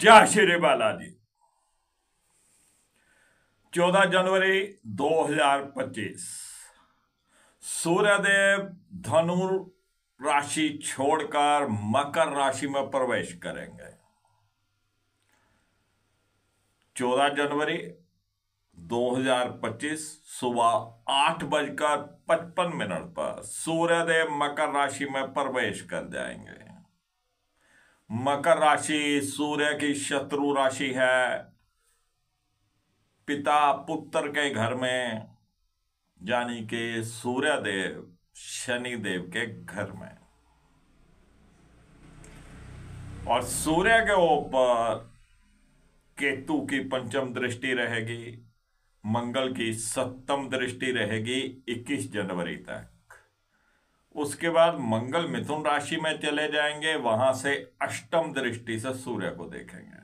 जय श्री बालाजी। 14 जनवरी 2025 सूर्यदेव धनु राशि छोड़कर मकर राशि में प्रवेश करेंगे। 14 जनवरी 2025 सुबह 8:55 पर सूर्यदेव मकर राशि में प्रवेश कर जाएंगे। मकर राशि सूर्य की शत्रु राशि है। पिता पुत्र के घर में, यानी कि सूर्यदेव शनिदेव के घर में, और सूर्य के ऊपर केतु की पंचम दृष्टि रहेगी, मंगल की सप्तम दृष्टि रहेगी 21 जनवरी तक। उसके बाद मंगल मिथुन राशि में चले जाएंगे, वहां से अष्टम दृष्टि से सूर्य को देखेंगे।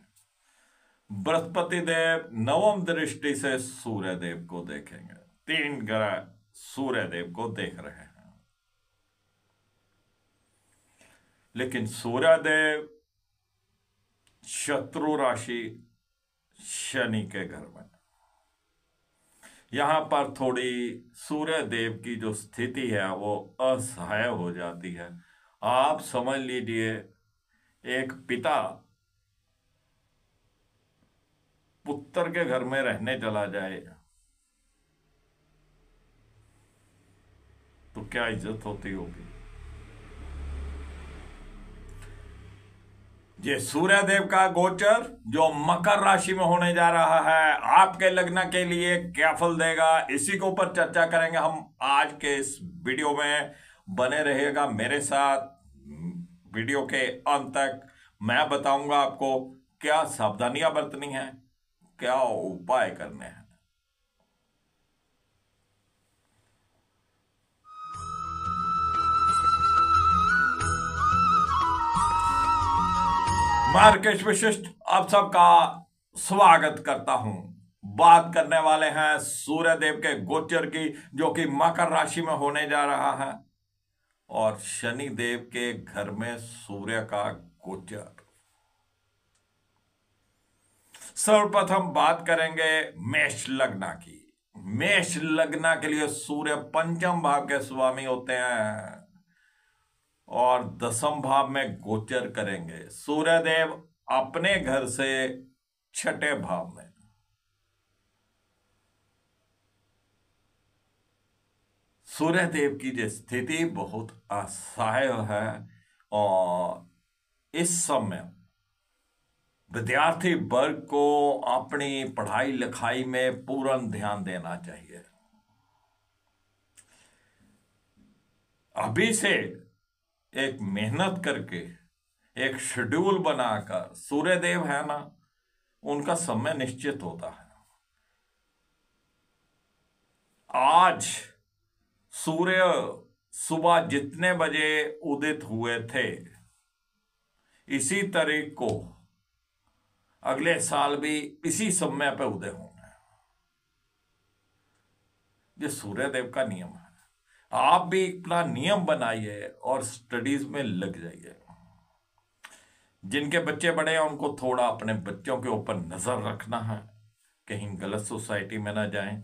बृहस्पति देव नवम दृष्टि से सूर्य देव को देखेंगे। 3 ग्रह सूर्य देव को देख रहे हैं। लेकिन सूर्य देव शत्रु राशि शनि के घर में, यहां पर थोड़ी सूर्य देव की जो स्थिति है वो असहाय हो जाती है। आप समझ लीजिए, एक पिता पुत्र के घर में रहने चला जाए तो क्या इज्जत होती होगी। ये सूर्यदेव का गोचर जो मकर राशि में होने जा रहा है, आपके लग्न के लिए क्या फल देगा, इसी के ऊपर चर्चा करेंगे हम आज के इस वीडियो में। बने रहिएगा मेरे साथ। वीडियो के अंत तक मैं बताऊंगा आपको क्या सावधानियां बरतनी है, क्या उपाय करने हैं। मार्केट विशिष्ट आप सबका स्वागत करता हूं। बात करने वाले हैं सूर्यदेव के गोचर की, जो कि मकर राशि में होने जा रहा है, और शनि देव के घर में सूर्य का गोचर। सर्वप्रथम बात करेंगे मेष लग्न की। मेष लग्न के लिए सूर्य पंचम भाव के स्वामी होते हैं और 10वें भाव में गोचर करेंगे। सूर्यदेव अपने घर से 6ठे भाव में, सूर्यदेव की जो स्थिति बहुत असहाय है, और इस समय विद्यार्थी वर्ग को अपनी पढ़ाई लिखाई में पूर्ण ध्यान देना चाहिए। अभी से एक मेहनत करके, एक शेड्यूल बनाकर, सूर्यदेव है ना, उनका समय निश्चित होता है। आज सूर्य सुबह जितने बजे उदित हुए थे, इसी तारीख को अगले साल भी इसी समय पर उदय होंगे। ये सूर्यदेव का नियम है। आप भी अपना नियम बनाइए और स्टडीज में लग जाइए। जिनके बच्चे बड़े हैं उनको थोड़ा अपने बच्चों के ऊपर नजर रखना है, कहीं गलत सोसाइटी में ना जाएं,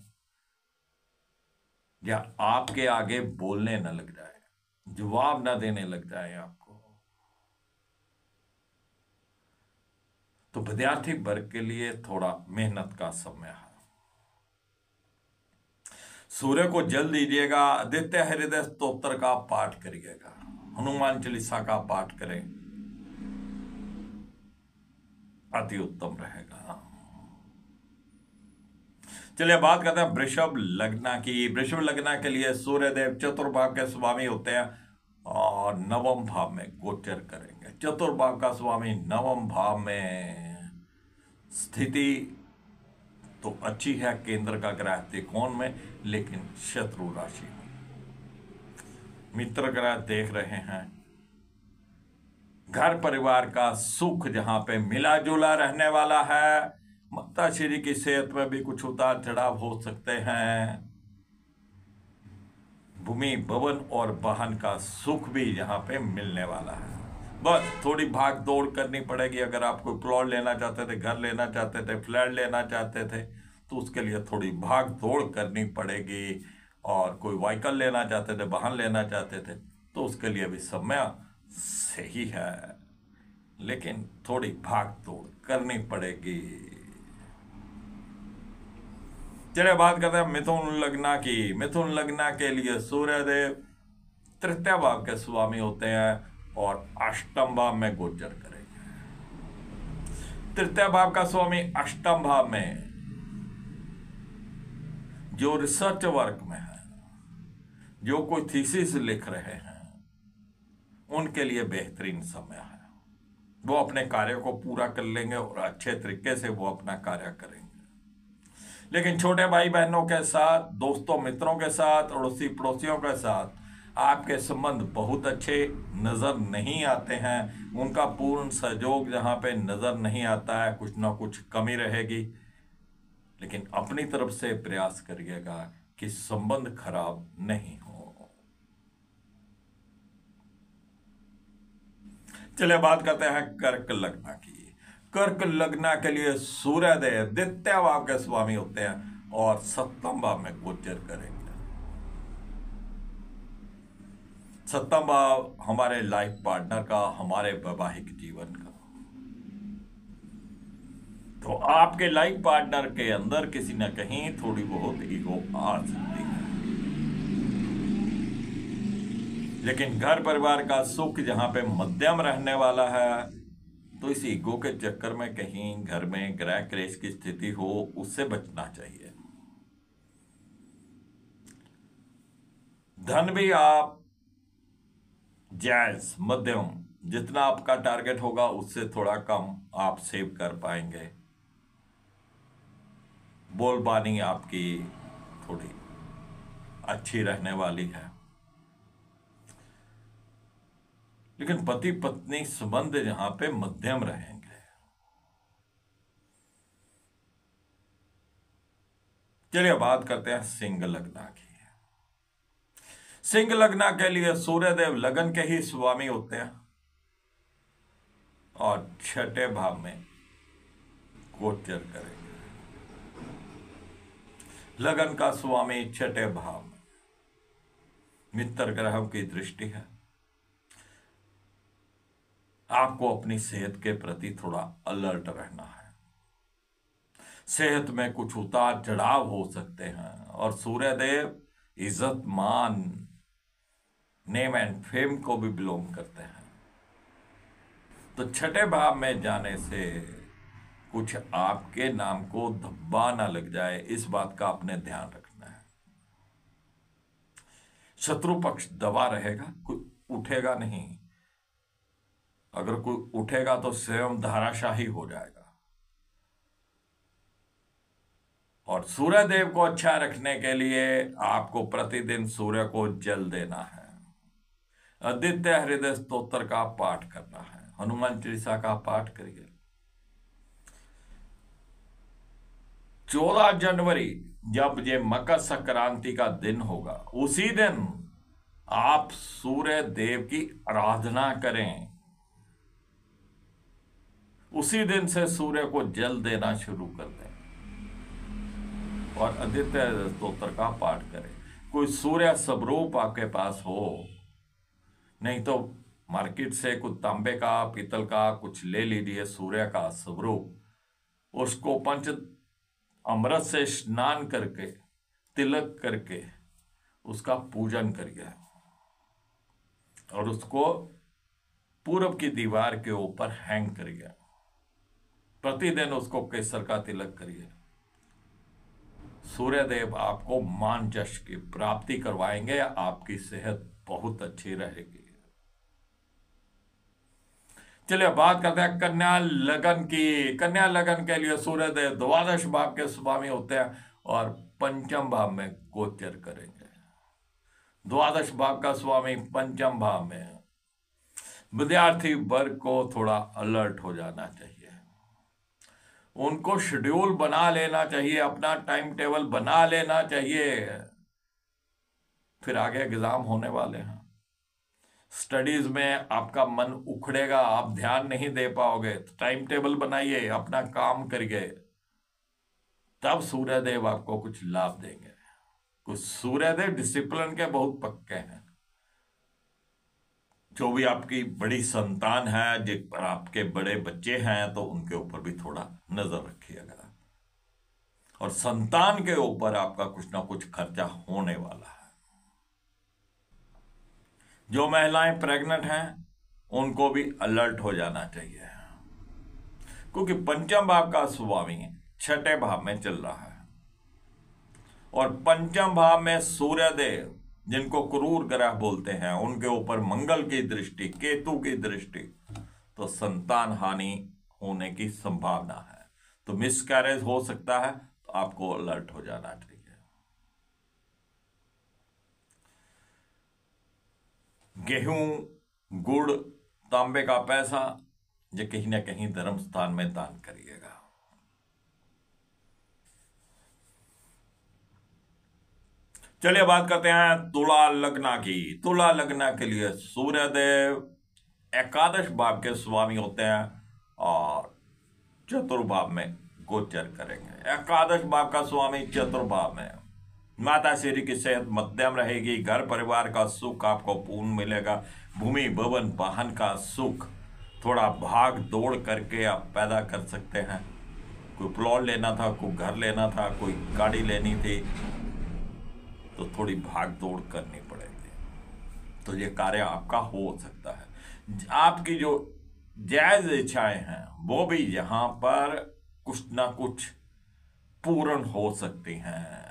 या आपके आगे बोलने न लग जाए, जवाब ना देने लग जाए आपको। तो विद्यार्थी वर्ग के लिए थोड़ा मेहनत का समय है। सूर्य को जल दीजिएगा, आदित्य हृदय स्तोत्र का पाठ करिएगा, हनुमान चालीसा का पाठ करें, अति उत्तम रहेगा। चलिए बात करते हैं वृषभ लग्न की। वृषभ लग्न के लिए सूर्यदेव चतुर्भाव के स्वामी होते हैं और 9वें भाव में गोचर करेंगे। चतुर्भाव का स्वामी 9वें भाव में स्थिति तो अच्छी है, केंद्र का ग्रह त्रिकोण में, लेकिन शत्रु राशि में। मित्र ग्रह देख रहे हैं। घर परिवार का सुख जहां पे मिला जुला रहने वाला है। माता श्री की सेहत में भी कुछ उतार चढ़ाव हो सकते हैं। भूमि भवन और वाहन का सुख भी यहां पे मिलने वाला है। बस थोड़ी भाग दौड़ करनी पड़ेगी। अगर आप कोई प्लॉट लेना चाहते थे, घर लेना चाहते थे, फ्लैट लेना चाहते थे, तो उसके लिए थोड़ी भाग दौड़ करनी पड़ेगी। और कोई व्हीकल लेना चाहते थे, वाहन लेना चाहते थे, तो उसके लिए भी समय सही है, लेकिन थोड़ी भाग दौड़ करनी पड़ेगी। चलिए बात करते हैं मिथुन लग्न की। मिथुन लग्न के लिए सूर्यदेव तृतीय भाव के स्वामी होते हैं और अष्टम भाव में गोचर करेंगे। तृतीय भाव का स्वामी अष्टम भाव में जो रिसर्च वर्क में है, जो कोई थीसिस लिख रहे हैं, उनके लिए बेहतरीन समय है। वो अपने कार्य को पूरा कर लेंगे और अच्छे तरीके से वो अपना कार्य करेंगे। लेकिन छोटे भाई बहनों के साथ, दोस्तों मित्रों के साथ, अड़ोसी पड़ोसियों के साथ आपके संबंध बहुत अच्छे नजर नहीं आते हैं। उनका पूर्ण सहयोग जहां पे नजर नहीं आता है, कुछ ना कुछ कमी रहेगी। लेकिन अपनी तरफ से प्रयास करिएगा कि संबंध खराब नहीं हो। चलिए बात करते हैं कर्क लग्न की। कर्क लग्न के लिए सूर्यदेव द्वितीय भाव के स्वामी होते हैं और सप्तम भाव में गोचर करेंगे। सप्तम भाव हमारे लाइफ पार्टनर का, हमारे वैवाहिक जीवन का। तो आपके लाइफ पार्टनर के अंदर किसी न कहीं थोड़ी बहुत ईगो आ सकती है। लेकिन घर परिवार का सुख जहां पे मध्यम रहने वाला है, तो इस ईगो के चक्कर में कहीं घर में ग्रह क्लेश की स्थिति हो, उससे बचना चाहिए। धन भी आप जायज मध्यम, जितना आपका टारगेट होगा उससे थोड़ा कम आप सेव कर पाएंगे। बोलबानी आपकी थोड़ी अच्छी रहने वाली है। लेकिन पति पत्नी संबंध जहां पे मध्यम रहेंगे। चलिए बात करते हैं सिंह लग्न की। सिंह लग्न के लिए सूर्यदेव लगन के ही स्वामी होते हैं और छठे भाव में गोचर करेंगे। लगन का स्वामी छठे भाव में, मित्र ग्रहों की दृष्टि है। आपको अपनी सेहत के प्रति थोड़ा अलर्ट रहना है। सेहत में कुछ उतार चढ़ाव हो सकते हैं। और सूर्यदेव इज्जत, मान, नेम एंड फेम को भी बिलोंग करते हैं। तो छठे भाव में जाने से कुछ आपके नाम को धब्बा ना लग जाए, इस बात का आपने ध्यान रखना है। शत्रु पक्ष दबा रहेगा, कोई उठेगा नहीं। अगर कोई उठेगा तो स्वयं धाराशाही हो जाएगा। और सूर्य देव को अच्छा रखने के लिए आपको प्रतिदिन सूर्य को जल देना है। आदित्य हृदय स्तोत्र का पाठ करना है। हनुमान चालीसा का पाठ करिए। 14 जनवरी जब ये मकर संक्रांति का दिन होगा, उसी दिन आप सूर्य देव की आराधना करें। उसी दिन से सूर्य को जल देना शुरू कर दें और आदित्य स्तोत्र का पाठ करें। कोई सूर्य स्वरूप आपके पास हो, नहीं तो मार्केट से कुछ तांबे का, पीतल का कुछ ले लीजिए सूर्य का स्वरूप। उसको पंच अमृत से स्नान करके, तिलक करके उसका पूजन करिए और उसको पूरब की दीवार के ऊपर हैंग करिए। प्रतिदिन उसको केसर का तिलक करिए। सूर्यदेव आपको मान यश की प्राप्ति करवाएंगे। आपकी सेहत बहुत अच्छी रहेगी। चलिए बात करते हैं कन्या लगन की। कन्या लगन के लिए सूर्यदेव द्वादश भाव के स्वामी होते हैं और पंचम भाव में गोचर करेंगे। द्वादश भाव का स्वामी पंचम भाव में। विद्यार्थी वर्ग को थोड़ा अलर्ट हो जाना चाहिए। उनको शेड्यूल बना लेना चाहिए, अपना टाइम टेबल बना लेना चाहिए। फिर आगे एग्जाम होने वाले हैं। स्टडीज में आपका मन उखड़ेगा, आप ध्यान नहीं दे पाओगे, तो टाइम टेबल बनाइए, अपना काम करिए, तब सूर्यदेव आपको कुछ लाभ देंगे। कुछ सूर्यदेव डिसिप्लिन के बहुत पक्के हैं। जो भी आपकी बड़ी संतान है, जिस पर आपके बड़े बच्चे हैं, तो उनके ऊपर भी थोड़ा नजर रखिएगा। और संतान के ऊपर आपका कुछ ना कुछ खर्चा होने वाला है। जो महिलाएं प्रेग्नेंट हैं उनको भी अलर्ट हो जाना चाहिए, क्योंकि पंचम भाव का स्वामी छठे भाव में चल रहा है, और पंचम भाव में सूर्यदेव, जिनको क्रूर ग्रह बोलते हैं, उनके ऊपर मंगल की दृष्टि, केतु की दृष्टि, तो संतान हानि होने की संभावना है। तो मिसकैरेज हो सकता है, तो आपको अलर्ट हो जाना चाहिए। गेहूं, गुड़, तांबे का पैसा, ये कहीं ना कहीं धर्म स्थान में दान करिएगा। चलिए बात करते हैं तुला लग्न की। तुला लग्न के लिए सूर्यदेव एकादश भाव के स्वामी होते हैं और चतुर्भाव में गोचर करेंगे। एकादश भाव का स्वामी चतुर्भाव में, माता श्री की सेहत मध्यम रहेगी, घर परिवार का सुख आपको पूर्ण मिलेगा, भूमि भवन वाहन का सुख, थोड़ा भाग दौड़ करके आप पैदा कर सकते हैं। कोई प्लॉट लेना था, कोई घर लेना था, कोई गाड़ी लेनी थी, तो थोड़ी भाग दौड़ करनी पड़ेगी, तो ये कार्य आपका हो सकता है। आपकी जो जायज इच्छाएं हैं वो भी यहां पर कुछ ना कुछ पूर्ण हो सकती हैं।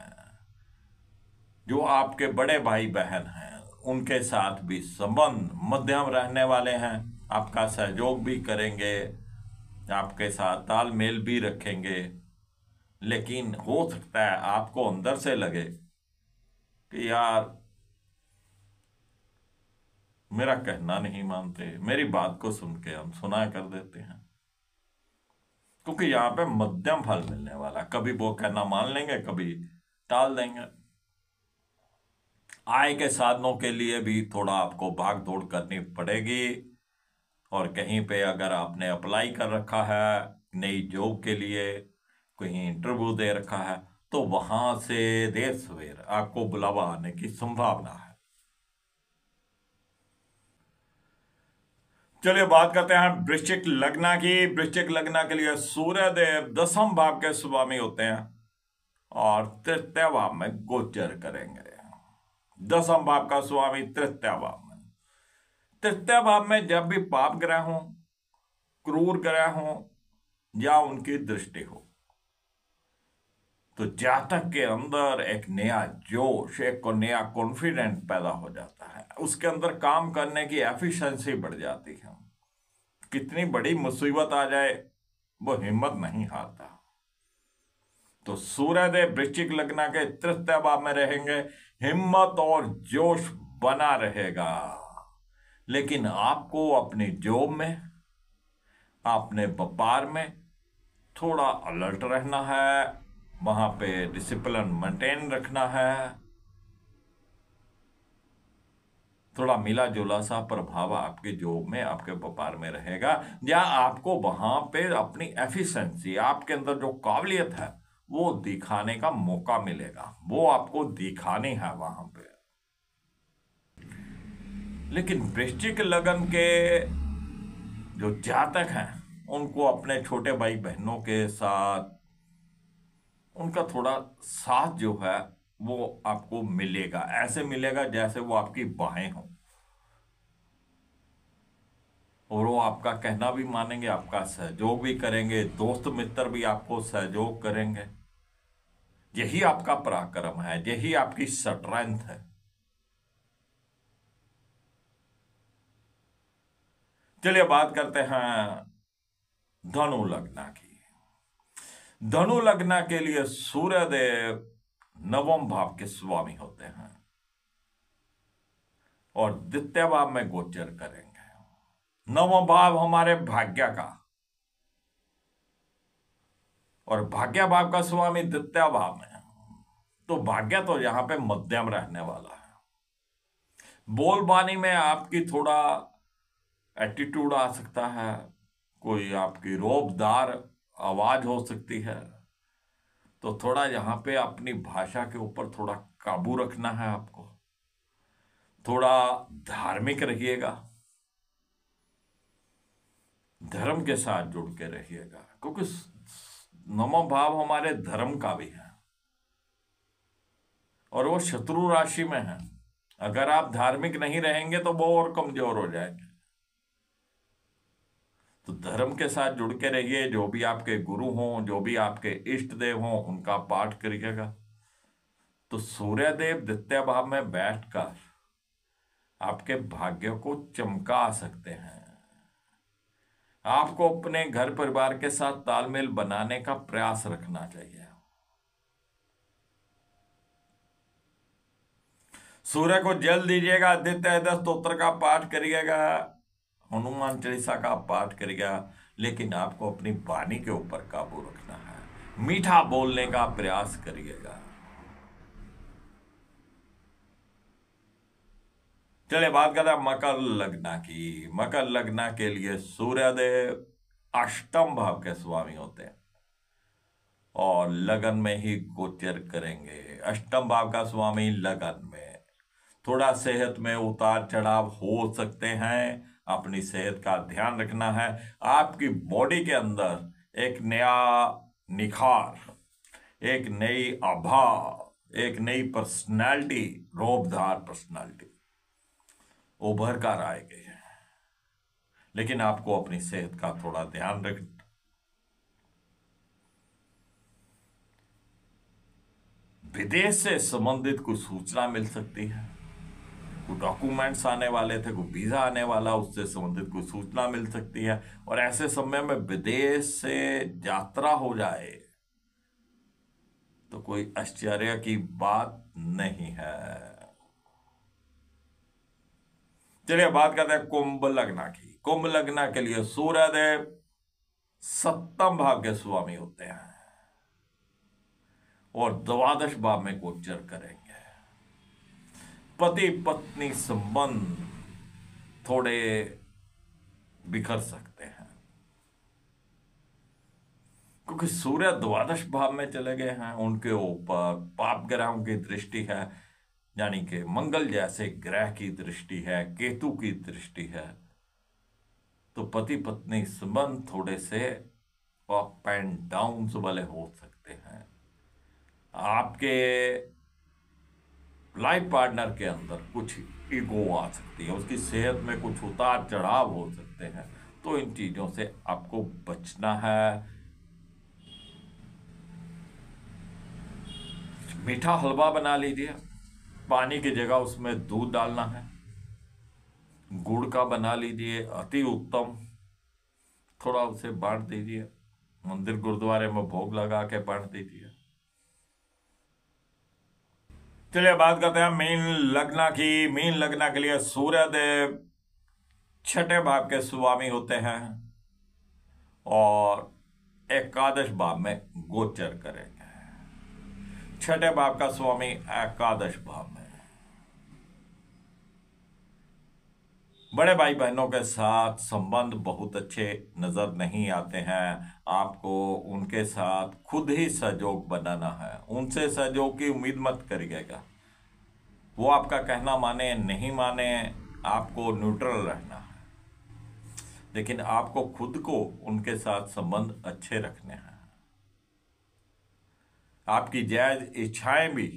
जो आपके बड़े भाई बहन हैं उनके साथ भी संबंध मध्यम रहने वाले हैं, आपका सहयोग भी करेंगे, आपके साथ तालमेल भी रखेंगे। लेकिन हो सकता है आपको अंदर से लगे कि यार मेरा कहना नहीं मानते, मेरी बात को सुन के हम सुना कर देते हैं, क्योंकि यहां पे मध्यम फल मिलने वाला। कभी वो कहना मान लेंगे, कभी टाल देंगे। आय के साधनों के लिए भी थोड़ा आपको भाग दौड़ करनी पड़ेगी, और कहीं पे अगर आपने अप्लाई कर रखा है नई जॉब के लिए, कहीं इंटरव्यू दे रखा है, तो वहां से देर सवेर आपको बुलावा आने की संभावना है। चलिए बात करते हैं वृश्चिक लग्न की। वृश्चिक लग्न के लिए सूर्यदेव दसम भाव के स्वामी होते हैं और तृतीय भाव में गोचर करेंगे। दसम भाव का स्वामी तृतीय भाव में, तृतीय भाव में जब भी पाप ग्रह हो, क्रूर ग्रह हो, या उनकी दृष्टि हो, तो जातक के अंदर एक नया जोश, एक नया कॉन्फिडेंट पैदा हो जाता है, उसके अंदर काम करने की एफिशिएंसी बढ़ जाती है। कितनी बड़ी मुसीबत आ जाए वो हिम्मत नहीं हारता। तो सूर्यदेव वृश्चिक लग्न के तृतीय भाव में रहेंगे, हिम्मत और जोश बना रहेगा। लेकिन आपको अपनी जॉब में, अपने व्यापार में थोड़ा अलर्ट रहना है, वहां पे डिसिप्लिन मेंटेन रखना है। थोड़ा मिला जुला सा प्रभाव आपके जॉब में, आपके व्यापार में रहेगा, या आपको वहां पे अपनी एफिशिएंसी, आपके अंदर जो काबिलियत है वो दिखाने का मौका मिलेगा, वो आपको दिखानी है वहां पे। लेकिन वृश्चिक लग्न के जो जातक हैं उनको अपने छोटे भाई बहनों के साथ उनका थोड़ा साथ जो है वो आपको मिलेगा, ऐसे मिलेगा जैसे वो आपकी बाहें हों, और वो आपका कहना भी मानेंगे, आपका सहयोग भी करेंगे, दोस्त मित्र भी आपको सहयोग करेंगे। यही आपका पराक्रम है, यही आपकी स्ट्रेंथ है। चलिए बात करते हैं धनु लग्न की। धनु लग्न के लिए सूर्यदेव नवम भाव के स्वामी होते हैं और द्वितीय भाव में गोचर करेंगे। नवम भाव हमारे भाग्य का, और भाग्य भाव का स्वामी द्वितीय भाव में है, तो भाग्य तो यहां पे मध्यम रहने वाला है। बोलबानी में आपकी थोड़ा एटीट्यूड आ सकता है, कोई आपकी रौबदार आवाज हो सकती है। तो थोड़ा यहां पे अपनी भाषा के ऊपर थोड़ा काबू रखना है आपको। थोड़ा धार्मिक रहिएगा, धर्म के साथ जुड़ के रहिएगा, क्योंकि नवम भाव हमारे धर्म का भी है और वो शत्रु राशि में है। अगर आप धार्मिक नहीं रहेंगे तो वो और कमजोर हो जाएंगे। तो धर्म के साथ जुड़ के रहिए। जो भी आपके गुरु हों, जो भी आपके इष्ट देव हों, उनका पाठ करिएगा। तो सूर्यदेव द्वितीय भाव में बैठकर आपके भाग्य को चमका सकते हैं। आपको अपने घर परिवार के साथ तालमेल बनाने का प्रयास रखना चाहिए। सूर्य को जल दीजिएगा, आदित्य हृदय स्तोत्र का पाठ करिएगा, हनुमान चालीसा का पाठ करिएगा। लेकिन आपको अपनी वाणी के ऊपर काबू रखना है, मीठा बोलने का प्रयास करिएगा। चलिए बात करते हैं मकर लग्न की। मकर लग्न के लिए सूर्यदेव अष्टम भाव के स्वामी होते हैं और लगन में ही गोचर करेंगे। अष्टम भाव का स्वामी लगन में, थोड़ा सेहत में उतार चढ़ाव हो सकते हैं, अपनी सेहत का ध्यान रखना है। आपकी बॉडी के अंदर एक नया निखार, एक नई आभा, एक नई पर्सनालिटी, रौबदार पर्सनालिटी उभर कर आएगी। लेकिन आपको अपनी सेहत का थोड़ा ध्यान रखना। विदेश से संबंधित कुछ सूचना मिल सकती है, कुछ डॉक्यूमेंट्स आने वाले थे, कोई वीजा आने वाला, उससे संबंधित कुछ सूचना मिल सकती है। और ऐसे समय में विदेश से यात्रा हो जाए तो कोई आश्चर्य की बात नहीं है। चलिए बात करते हैं कुंभ लग्न की। कुंभ लग्न के लिए सूर्यदेव सप्तम भाव के स्वामी होते हैं और द्वादश भाव में गोचर करेंगे। पति पत्नी संबंध थोड़े बिखर सकते हैं, क्योंकि सूर्य द्वादश भाव में चले गए हैं। उनके ऊपर पाप ग्रहों की दृष्टि है, यानी कि मंगल जैसे ग्रह की दृष्टि है, केतु की दृष्टि है। तो पति पत्नी संबंध थोड़े से अप एंड डाउन वाले हो सकते हैं। आपके लाइफ पार्टनर के अंदर कुछ ईगो आ सकती है, उसकी सेहत में कुछ उतार चढ़ाव हो सकते हैं। तो इन चीजों से आपको बचना है। मीठा हलवा बना लीजिए, पानी की जगह उसमें दूध डालना है। गुड़ का बना लीजिए, अति उत्तम। थोड़ा उसे बांट दीजिए, मंदिर गुरुद्वारे में भोग लगा के बांट दीजिए। चलिए बात करते हैं मीन लग्न की। मीन लग्न के लिए सूर्यदेव छठे भाव के स्वामी होते हैं और एकादश भाव में गोचर करेंगे। छठे भाव का स्वामी एकादश भाव में। बड़े भाई बहनों के साथ संबंध बहुत अच्छे नजर नहीं आते हैं। आपको उनके साथ खुद ही सहयोग बनाना है, उनसे सहयोग की उम्मीद मत करिएगा। वो आपका कहना माने नहीं माने, आपको न्यूट्रल रहना है। लेकिन आपको खुद को उनके साथ संबंध अच्छे रखने हैं। आपकी जायज इच्छाएं भी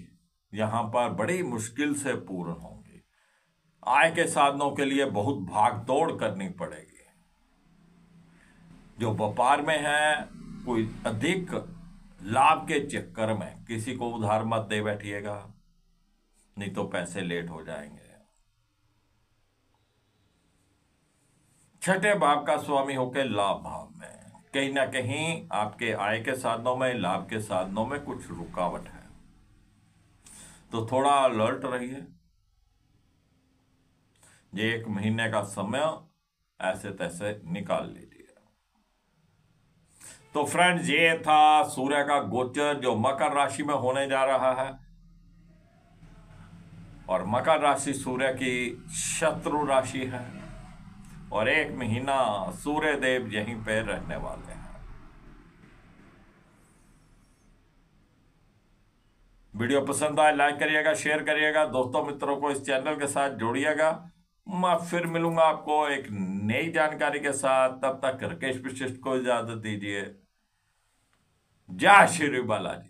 यहां पर बड़ी मुश्किल से पूर्ण होंगी। आय के साधनों के लिए बहुत भाग दौड़ करनी पड़ेगी। जो व्यापार में है, कोई अधिक लाभ के चक्कर में किसी को उधार मत दे बैठिएगा, नहीं तो पैसे लेट हो जाएंगे। छठे भाव का स्वामी होकर लाभ भाव में, कहीं ना कहीं आपके आय के साधनों में, लाभ के साधनों में कुछ रुकावट है। तो थोड़ा अलर्ट रहिए। ये 1 महीने का समय ऐसे तैसे निकाल लीजिए। तो फ्रेंड्स, ये था सूर्य का गोचर जो मकर राशि में होने जा रहा है। और मकर राशि सूर्य की शत्रु राशि है और 1 महीना सूर्य देव यहीं पे रहने वाले हैं। वीडियो पसंद आए लाइक करिएगा, शेयर करिएगा, दोस्तों मित्रों को इस चैनल के साथ जोड़िएगा। मैं फिर मिलूंगा आपको एक नई जानकारी के साथ। तब तक राकेश वशिष्ठ को इजाजत दीजिए। जय श्री बालाजी।